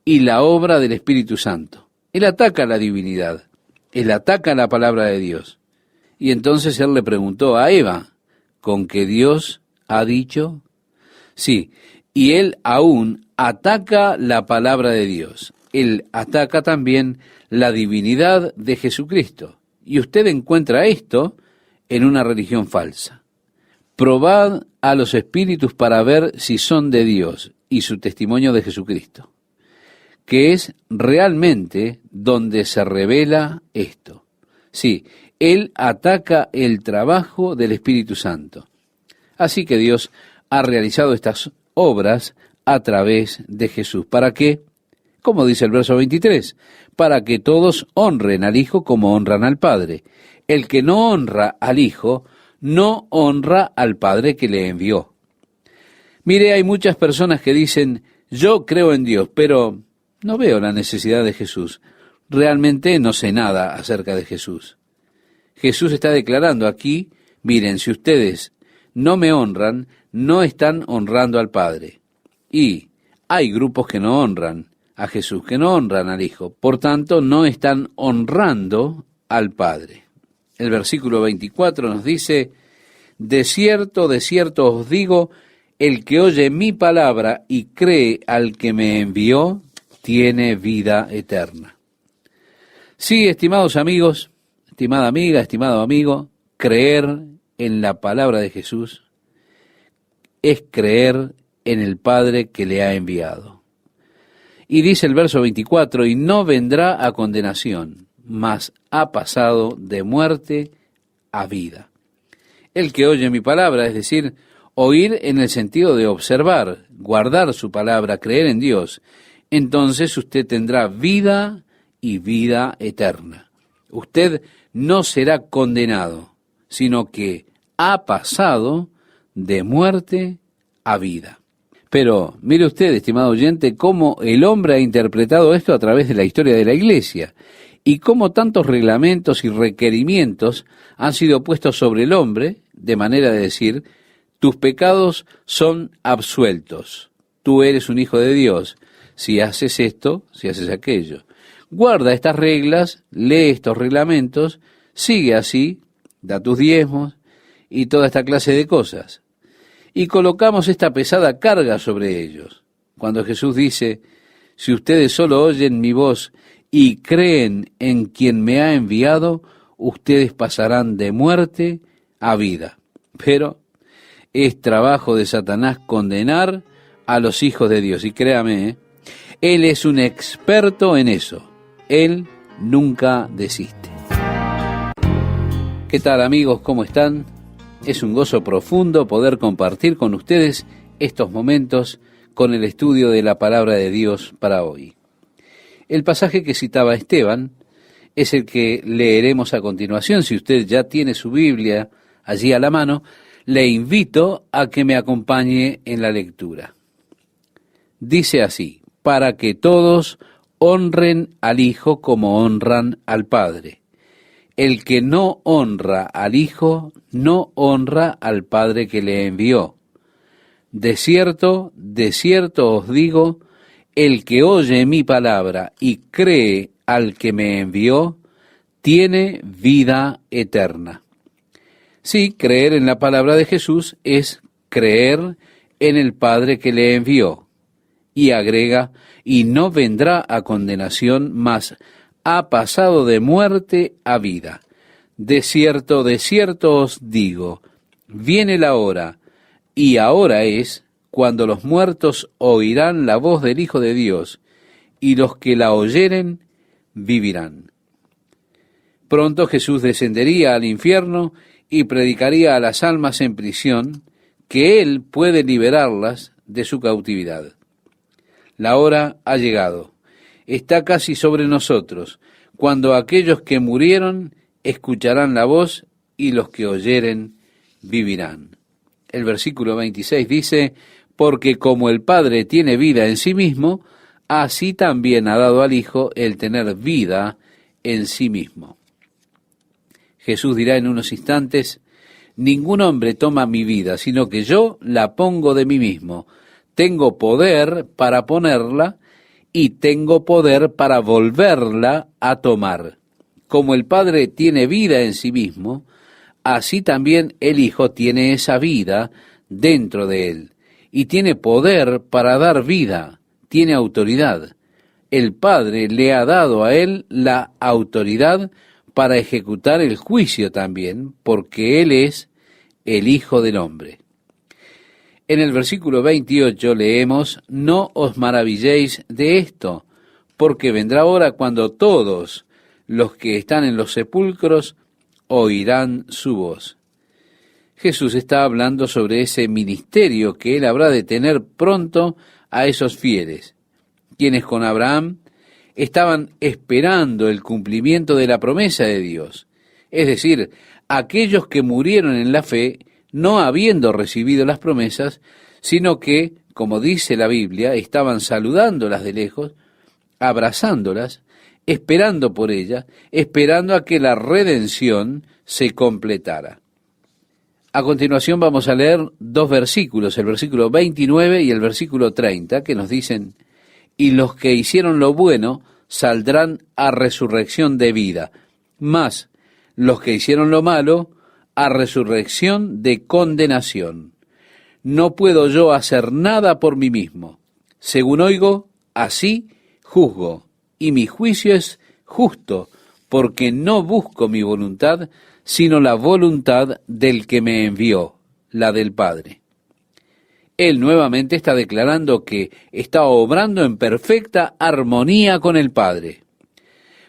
y la obra del Espíritu Santo. Él ataca la divinidad, él ataca la palabra de Dios. Y entonces él le preguntó a Eva, ¿con qué Dios ha dicho? Sí, y él aún ataca la palabra de Dios. Él ataca también la divinidad de Jesucristo. Y usted encuentra esto en una religión falsa. Probad a los espíritus para ver si son de Dios y su testimonio de Jesucristo, que es realmente donde se revela esto. Sí, Él ataca el trabajo del Espíritu Santo. Así que Dios ha realizado estas obras a través de Jesús. ¿Para qué? Como dice el verso 23, para que todos honren al Hijo como honran al Padre. El que no honra al Hijo, no honra al Padre que le envió. Mire, hay muchas personas que dicen, yo creo en Dios, pero no veo la necesidad de Jesús. Realmente no sé nada acerca de Jesús. Jesús está declarando aquí, miren, si ustedes no me honran, no están honrando al Padre. Y hay grupos que no honran a Jesús, que no honran al Hijo, por tanto no están honrando al Padre. El versículo 24 nos dice, de cierto os digo, el que oye mi palabra y cree al que me envió, tiene vida eterna. Sí, estimados amigos, estimada amiga, estimado amigo, creer en la palabra de Jesús es creer en el Padre que le ha enviado. Y dice el verso 24, y no vendrá a condenación, mas ha pasado de muerte a vida. El que oye mi palabra, es decir, oír en el sentido de observar, guardar su palabra, creer en Dios, entonces usted tendrá vida y vida eterna. Usted no será condenado, sino que ha pasado de muerte a vida. Pero mire usted, estimado oyente, cómo el hombre ha interpretado esto a través de la historia de la Iglesia y cómo tantos reglamentos y requerimientos han sido puestos sobre el hombre, de manera de decir, tus pecados son absueltos, tú eres un hijo de Dios, si haces esto, si haces aquello. guarda estas reglas, lee estos reglamentos, sigue así, da tus diezmos y toda esta clase de cosas. Y colocamos esta pesada carga sobre ellos. Cuando Jesús dice, si ustedes solo oyen mi voz y creen en quien me ha enviado, ustedes pasarán de muerte a vida. Pero es trabajo de Satanás condenar a los hijos de Dios. Y créame, él es un experto en eso. Él nunca desiste. ¿Qué tal, amigos? ¿Cómo están? Es un gozo profundo poder compartir con ustedes estos momentos con el estudio de la palabra de Dios para hoy. El pasaje que citaba Esteban es el que leeremos a continuación. Si usted ya tiene su Biblia allí a la mano, le invito a que me acompañe en la lectura. Dice así: para que todos honren al Hijo como honran al Padre. El que no honra al Hijo, no honra al Padre que le envió. De cierto os digo, el que oye mi palabra y cree al que me envió, tiene vida eterna. Sí, creer en la palabra de Jesús es creer en el Padre que le envió. Y agrega, y no vendrá a condenación, mas ha pasado de muerte a vida. De cierto os digo, viene la hora, y ahora es, cuando los muertos oirán la voz del Hijo de Dios, y los que la oyeren vivirán. Pronto Jesús descendería al infierno y predicaría a las almas en prisión que Él puede liberarlas de su cautividad. La hora ha llegado. Está casi sobre nosotros, cuando aquellos que murieron escucharán la voz y los que oyeren vivirán. El versículo 26 dice, porque como el Padre tiene vida en sí mismo, así también ha dado al Hijo el tener vida en sí mismo. Jesús dirá en unos instantes, ningún hombre toma mi vida, sino que yo la pongo de mí mismo. Tengo poder para ponerla y tengo poder para volverla a tomar. Como el Padre tiene vida en sí mismo, así también el Hijo tiene esa vida dentro de él y tiene poder para dar vida, tiene autoridad. El Padre le ha dado a él la autoridad para ejecutar el juicio también, porque él es el Hijo del Hombre. En el versículo 28 leemos, no os maravilléis de esto, porque vendrá hora cuando todos los que están en los sepulcros oirán su voz. Jesús está hablando sobre ese ministerio que él habrá de tener pronto a esos fieles, quienes con Abraham estaban esperando el cumplimiento de la promesa de Dios, es decir, aquellos que murieron en la fe, no habiendo recibido las promesas, sino que, como dice la Biblia, estaban saludándolas de lejos, abrazándolas, esperando por ellas, esperando a que la redención se completara. A continuación vamos a leer dos versículos, el versículo 29 y el versículo 30, que nos dicen, y los que hicieron lo bueno saldrán a resurrección de vida, mas los que hicieron lo malo a resurrección de condenación. No puedo yo hacer nada por mí mismo. Según oigo, así juzgo, y mi juicio es justo, porque no busco mi voluntad, sino la voluntad del que me envió, la del Padre. Él nuevamente está declarando que está obrando en perfecta armonía con el Padre.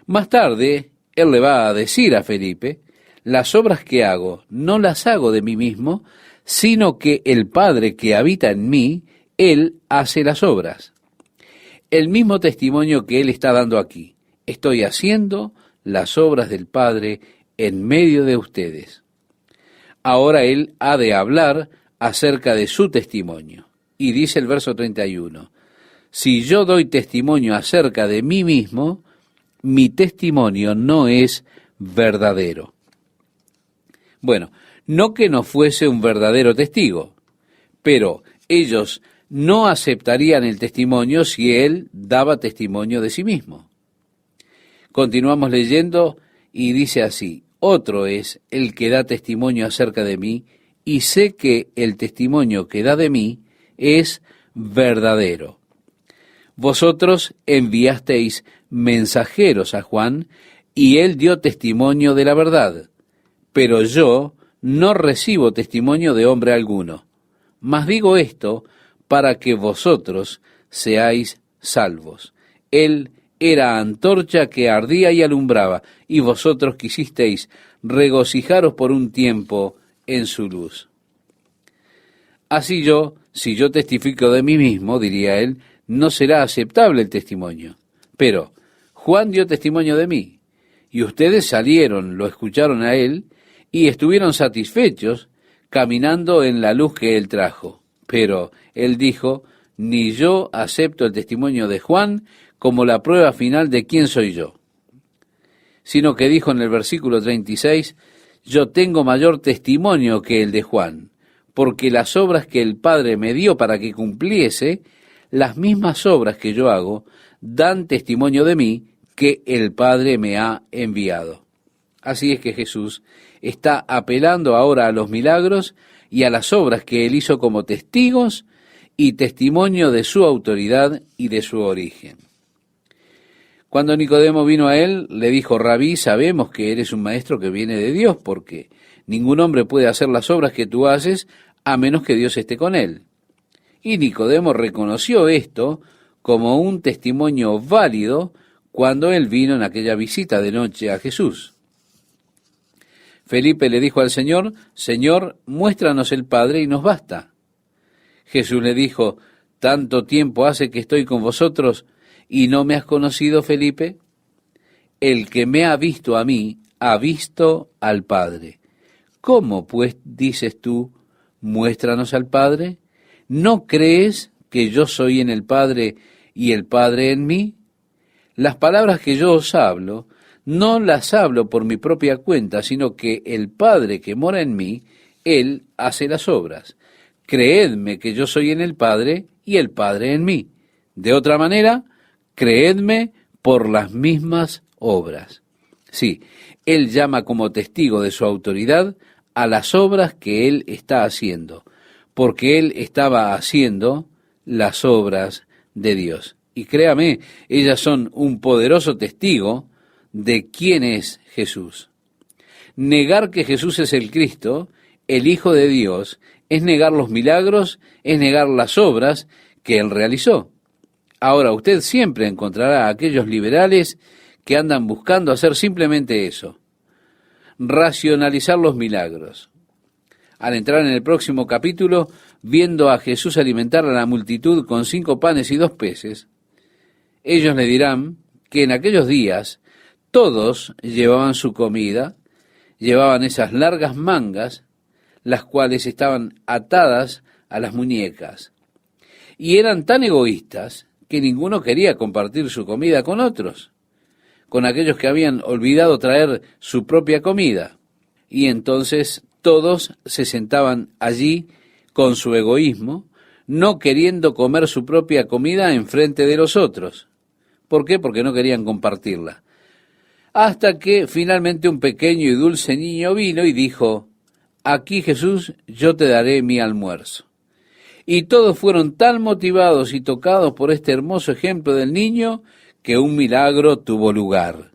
Más tarde, él le va a decir a Felipe, las obras que hago, no las hago de mí mismo, sino que el Padre que habita en mí, Él hace las obras. El mismo testimonio que Él está dando aquí. Estoy haciendo las obras del Padre en medio de ustedes. Ahora Él ha de hablar acerca de su testimonio. Y dice el verso 31, si yo doy testimonio acerca de mí mismo, mi testimonio no es verdadero. Bueno, no que no fuese un verdadero testigo, pero ellos no aceptarían el testimonio si él daba testimonio de sí mismo. Continuamos leyendo y dice así: otro es el que da testimonio acerca de mí, y sé que el testimonio que da de mí es verdadero. Vosotros enviasteis mensajeros a Juan, y él dio testimonio de la verdad, pero yo no recibo testimonio de hombre alguno. Mas digo esto para que vosotros seáis salvos. Él era antorcha que ardía y alumbraba, y vosotros quisisteis regocijaros por un tiempo en su luz. Así yo, si yo testifico de mí mismo, diría él, no será aceptable el testimonio. Pero Juan dio testimonio de mí, y ustedes salieron, lo escucharon a él, y estuvieron satisfechos caminando en la luz que él trajo. Pero él dijo: ni yo acepto el testimonio de Juan como la prueba final de quién soy yo. Sino que dijo en el versículo 36, yo tengo mayor testimonio que el de Juan, porque las obras que el Padre me dio para que cumpliese, las mismas obras que yo hago, dan testimonio de mí que el Padre me ha enviado. Así es que Jesús está apelando ahora a los milagros y a las obras que él hizo como testigos y testimonio de su autoridad y de su origen. Cuando Nicodemo vino a él, le dijo: Rabí, sabemos que eres un maestro que viene de Dios, porque ningún hombre puede hacer las obras que tú haces a menos que Dios esté con él. Y Nicodemo reconoció esto como un testimonio válido cuando él vino en aquella visita de noche a Jesús. Felipe le dijo al Señor: Señor, muéstranos el Padre y nos basta. Jesús le dijo: ¿tanto tiempo hace que estoy con vosotros y no me has conocido, Felipe? El que me ha visto a mí, ha visto al Padre. ¿Cómo, pues, dices tú, muéstranos al Padre? ¿No crees que yo soy en el Padre y el Padre en mí? Las palabras que yo os hablo, no las hablo por mi propia cuenta, sino que el Padre que mora en mí, Él hace las obras. Creedme que yo soy en el Padre y el Padre en mí. De otra manera, creedme por las mismas obras. Sí, Él llama como testigo de su autoridad a las obras que Él está haciendo, porque Él estaba haciendo las obras de Dios. Y créame, ellas son un poderoso testigo de quién es Jesús. Negar que Jesús es el Cristo, el Hijo de Dios, es negar los milagros, es negar las obras que Él realizó. Ahora, usted siempre encontrará a aquellos liberales que andan buscando hacer simplemente eso: racionalizar los milagros. Al entrar en el próximo capítulo, viendo a Jesús alimentar a la multitud con 5 panes y 2 peces, ellos le dirán que en aquellos días todos llevaban su comida, llevaban esas largas mangas, las cuales estaban atadas a las muñecas, y eran tan egoístas que ninguno quería compartir su comida con otros, con aquellos que habían olvidado traer su propia comida. Y entonces todos se sentaban allí con su egoísmo, no queriendo comer su propia comida enfrente de los otros. ¿Por qué? Porque no querían compartirla. Hasta que finalmente un pequeño y dulce niño vino y dijo: aquí, Jesús, yo te daré mi almuerzo. Y todos fueron tan motivados y tocados por este hermoso ejemplo del niño que un milagro tuvo lugar.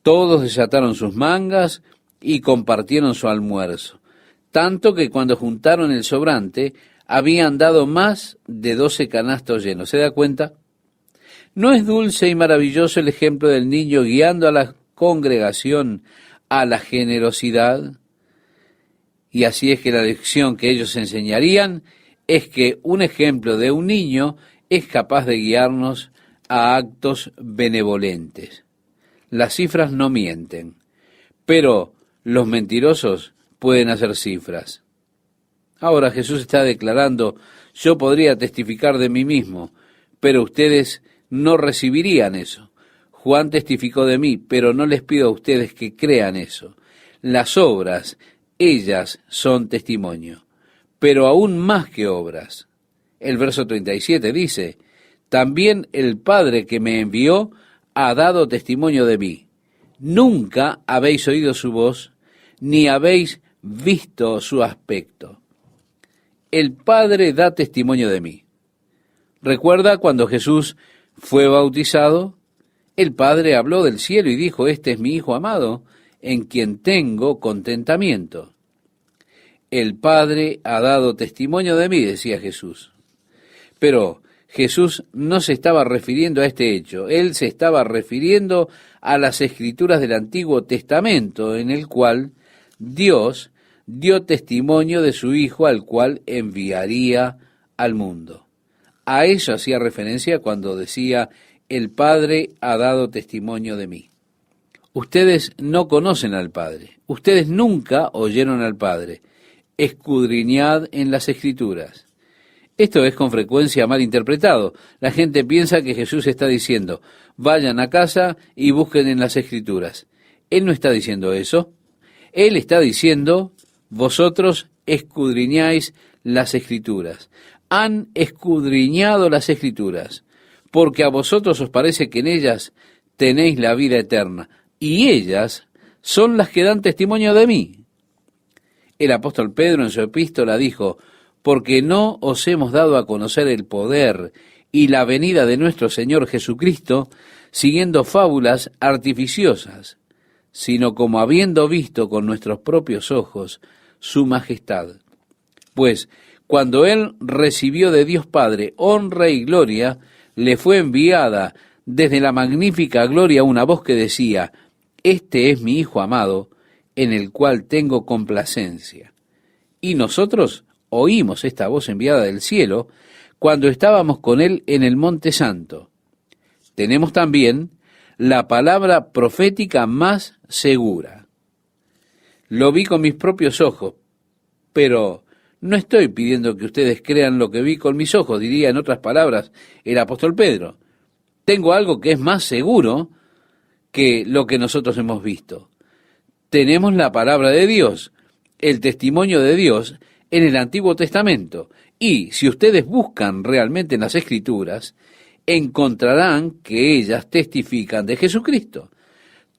Todos desataron sus mangas y compartieron su almuerzo, tanto que cuando juntaron el sobrante habían dado más de 12 canastos llenos. ¿Se da cuenta? ¿No es dulce y maravilloso el ejemplo del niño guiando a la congregación a la generosidad? Y así es que la lección que ellos enseñarían es que un ejemplo de un niño es capaz de guiarnos a actos benevolentes. Las cifras no mienten, pero los mentirosos pueden hacer cifras. Ahora Jesús está declarando: yo podría testificar de mí mismo, pero ustedes no recibirían eso. Juan testificó de mí, pero no les pido a ustedes que crean eso. Las obras, ellas son testimonio, pero aún más que obras. El verso 37 dice: también el Padre que me envió ha dado testimonio de mí. Nunca habéis oído su voz, ni habéis visto su aspecto. El Padre da testimonio de mí. ¿Recuerda cuando Jesús fue bautizado? El Padre habló del cielo y dijo, este es mi Hijo amado, en quien tengo contentamiento. El Padre ha dado testimonio de mí, decía Jesús. Pero Jesús no se estaba refiriendo a este hecho, él se estaba refiriendo a las Escrituras del Antiguo Testamento, en el cual Dios dio testimonio de su Hijo, al cual enviaría al mundo. A eso hacía referencia cuando decía, el Padre ha dado testimonio de mí. Ustedes no conocen al Padre, ustedes nunca oyeron al Padre. Escudriñad en las Escrituras. Esto es con frecuencia mal interpretado. La gente piensa que Jesús está diciendo, vayan a casa y busquen en las Escrituras. Él no está diciendo eso. Él está diciendo, vosotros escudriñáis las Escrituras. Han escudriñado las Escrituras, porque a vosotros os parece que en ellas tenéis la vida eterna, y ellas son las que dan testimonio de mí. El apóstol Pedro en su epístola dijo, porque no os hemos dado a conocer el poder y la venida de nuestro Señor Jesucristo, siguiendo fábulas artificiosas, sino como habiendo visto con nuestros propios ojos su majestad. Pues, cuando él recibió de Dios Padre honra y gloria, le fue enviada desde la magnífica gloria una voz que decía, este es mi Hijo amado, en el cual tengo complacencia. Y nosotros oímos esta voz enviada del cielo cuando estábamos con él en el Monte Santo. Tenemos también la palabra profética más segura. Lo vi con mis propios ojos, pero no estoy pidiendo que ustedes crean lo que vi con mis ojos, diría en otras palabras el apóstol Pedro. Tengo algo que es más seguro que lo que nosotros hemos visto. Tenemos la palabra de Dios, el testimonio de Dios en el Antiguo Testamento. Y si ustedes buscan realmente en las Escrituras, encontrarán que ellas testifican de Jesucristo.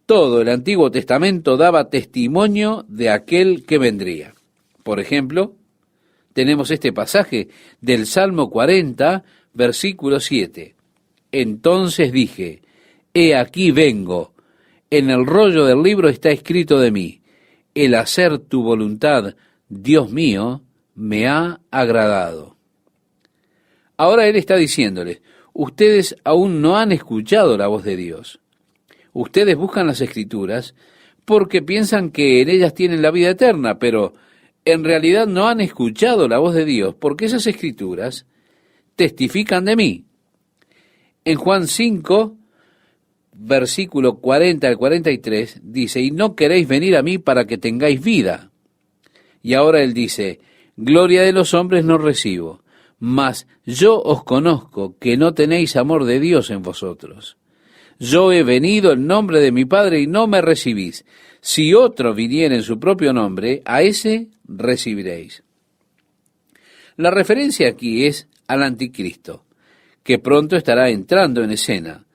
Todo el Antiguo Testamento daba testimonio de aquel que vendría. Por ejemplo, tenemos este pasaje del Salmo 40, versículo 7. Entonces dije, he aquí vengo, en el rollo del libro está escrito de mí, el hacer tu voluntad, Dios mío, me ha agradado. Ahora él está diciéndoles, ustedes aún no han escuchado la voz de Dios. Ustedes buscan las Escrituras porque piensan que en ellas tienen la vida eterna, pero en realidad no han escuchado la voz de Dios porque esas Escrituras testifican de mí. En Juan 5, versículo 40 al 43, dice, y no queréis venir a mí para que tengáis vida. Y ahora él dice, gloria de los hombres no recibo, mas yo os conozco que no tenéis amor de Dios en vosotros. Yo he venido en nombre de mi Padre y no me recibís. Si otro viniera en su propio nombre, a ese recibiréis. La referencia aquí es al anticristo, que pronto estará entrando en escena.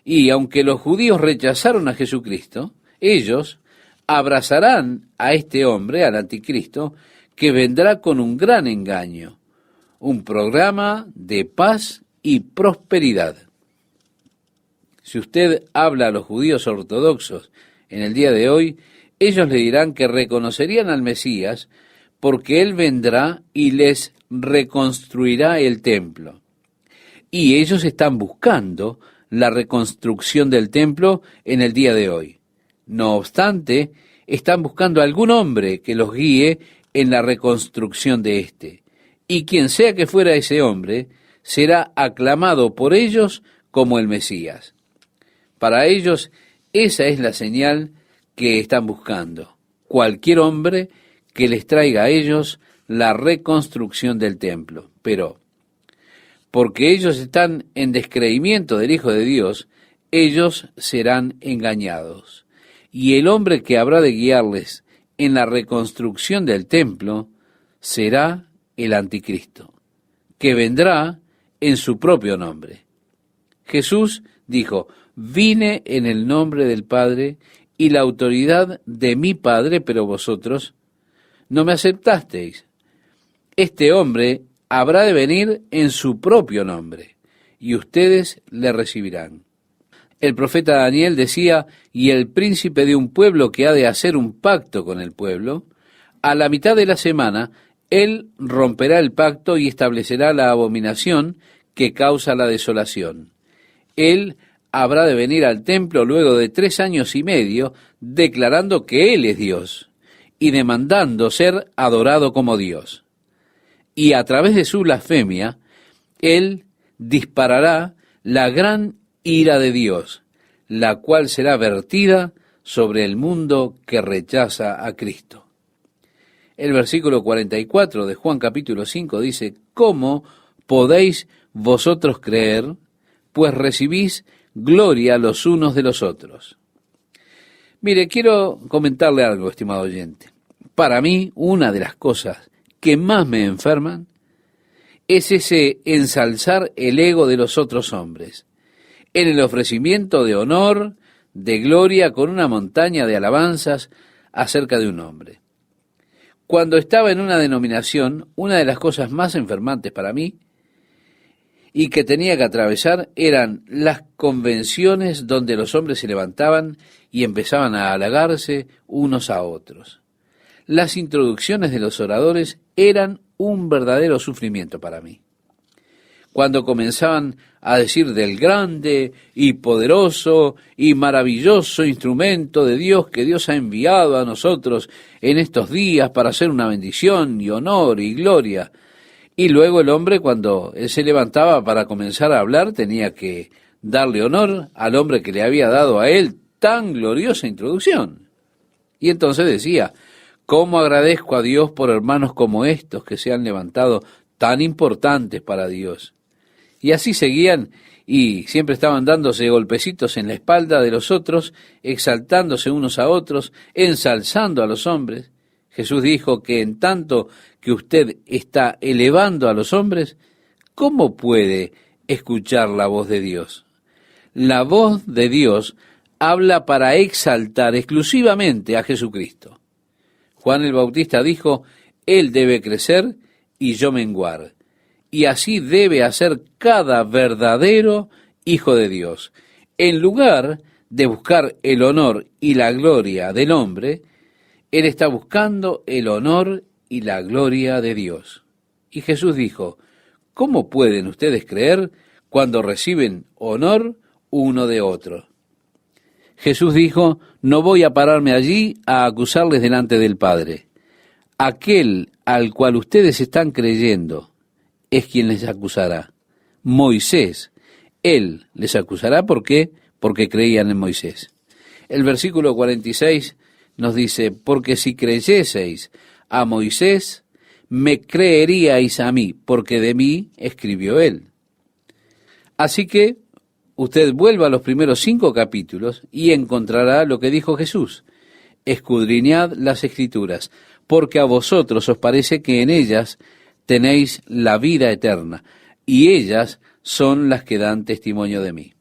Y aunque los judíos rechazaron a Jesucristo, ellos abrazarán a este hombre, al anticristo, que vendrá con un gran engaño, un programa de paz y prosperidad. Si usted habla a los judíos ortodoxos en el día de hoy, ellos le dirán que reconocerían al Mesías porque él vendrá y les reconstruirá el templo. Y ellos están buscando la reconstrucción del templo en el día de hoy. No obstante, están buscando a algún hombre que los guíe en la reconstrucción de éste. Y quien sea que fuera ese hombre, será aclamado por ellos como el Mesías. Para ellos, esa es la señal que están buscando. Cualquier hombre que les traiga a ellos la reconstrucción del templo. Pero, porque ellos están en descreimiento del Hijo de Dios, ellos serán engañados. Y el hombre que habrá de guiarles en la reconstrucción del templo será el anticristo, que vendrá en su propio nombre. Jesús dijo, vine en el nombre del Padre y la autoridad de mi Padre, pero vosotros no me aceptasteis. Este hombre habrá de venir en su propio nombre, y ustedes le recibirán. El profeta Daniel decía, y el príncipe de un pueblo que ha de hacer un pacto con el pueblo, a la mitad de la semana, él romperá el pacto y establecerá la abominación que causa la desolación. Él habrá de venir al templo luego de 3 años y medio, declarando que él es Dios, y demandando ser adorado como Dios. Y a través de su blasfemia, él disparará la gran ira de Dios, la cual será vertida sobre el mundo que rechaza a Cristo. El versículo 44 de Juan capítulo 5 dice, ¿cómo podéis vosotros creer, pues recibís gloria los unos de los otros? Mire, quiero comentarle algo, estimado oyente. Para mí, una de las cosas que más me enferman es ese ensalzar el ego de los otros hombres, en el ofrecimiento de honor, de gloria, con una montaña de alabanzas acerca de un hombre. Cuando estaba en una denominación, una de las cosas más enfermantes para mí y que tenía que atravesar eran las convenciones donde los hombres se levantaban y empezaban a halagarse unos a otros. Las introducciones de los oradores eran un verdadero sufrimiento para mí. Cuando comenzaban a decir del grande y poderoso y maravilloso instrumento de Dios que Dios ha enviado a nosotros en estos días para hacer una bendición y honor y gloria. Y luego el hombre, cuando él se levantaba para comenzar a hablar, tenía que darle honor al hombre que le había dado a él tan gloriosa introducción. Y entonces decía, ¿cómo agradezco a Dios por hermanos como estos que se han levantado tan importantes para Dios? Y así seguían y siempre estaban dándose golpecitos en la espalda de los otros, exaltándose unos a otros, ensalzando a los hombres. Jesús dijo que en tanto que usted está elevando a los hombres, ¿cómo puede escuchar la voz de Dios? La voz de Dios habla para exaltar exclusivamente a Jesucristo. Juan el Bautista dijo, Él debe crecer y yo menguar. Y así debe hacer cada verdadero hijo de Dios. En lugar de buscar el honor y la gloria del hombre, él está buscando el honor y la gloria de Dios. Y Jesús dijo, ¿cómo pueden ustedes creer cuando reciben honor uno de otro? Jesús dijo, no voy a pararme allí a acusarles delante del Padre. Aquel al cual ustedes están creyendo es quien les acusará. Moisés, él les acusará. ¿Por qué? Porque creían en Moisés. El versículo 46 nos dice, porque si creyeseis a Moisés, me creeríais a mí, porque de mí escribió él. Así que usted vuelva a los primeros 5 capítulos y encontrará lo que dijo Jesús. Escudriñad las Escrituras, porque a vosotros os parece que en ellas tenéis la vida eterna, y ellas son las que dan testimonio de mí.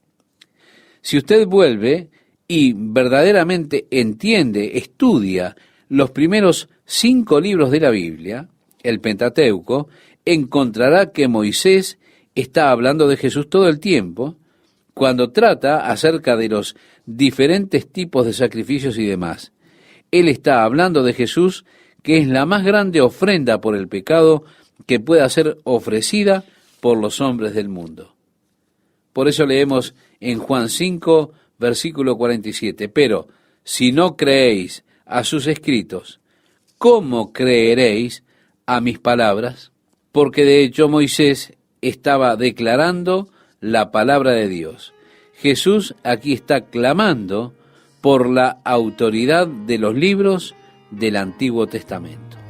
Si usted vuelve y verdaderamente entiende, estudia los primeros 5 libros de la Biblia, el Pentateuco, encontrará que Moisés está hablando de Jesús todo el tiempo, cuando trata acerca de los diferentes tipos de sacrificios y demás. Él está hablando de Jesús, que es la más grande ofrenda por el pecado que pueda ser ofrecida por los hombres del mundo. Por eso leemos en Juan 5, versículo 47, pero si no creéis a sus escritos, ¿cómo creeréis a mis palabras? Porque de hecho Moisés estaba declarando la palabra de Dios. Jesús aquí está clamando por la autoridad de los libros del Antiguo Testamento.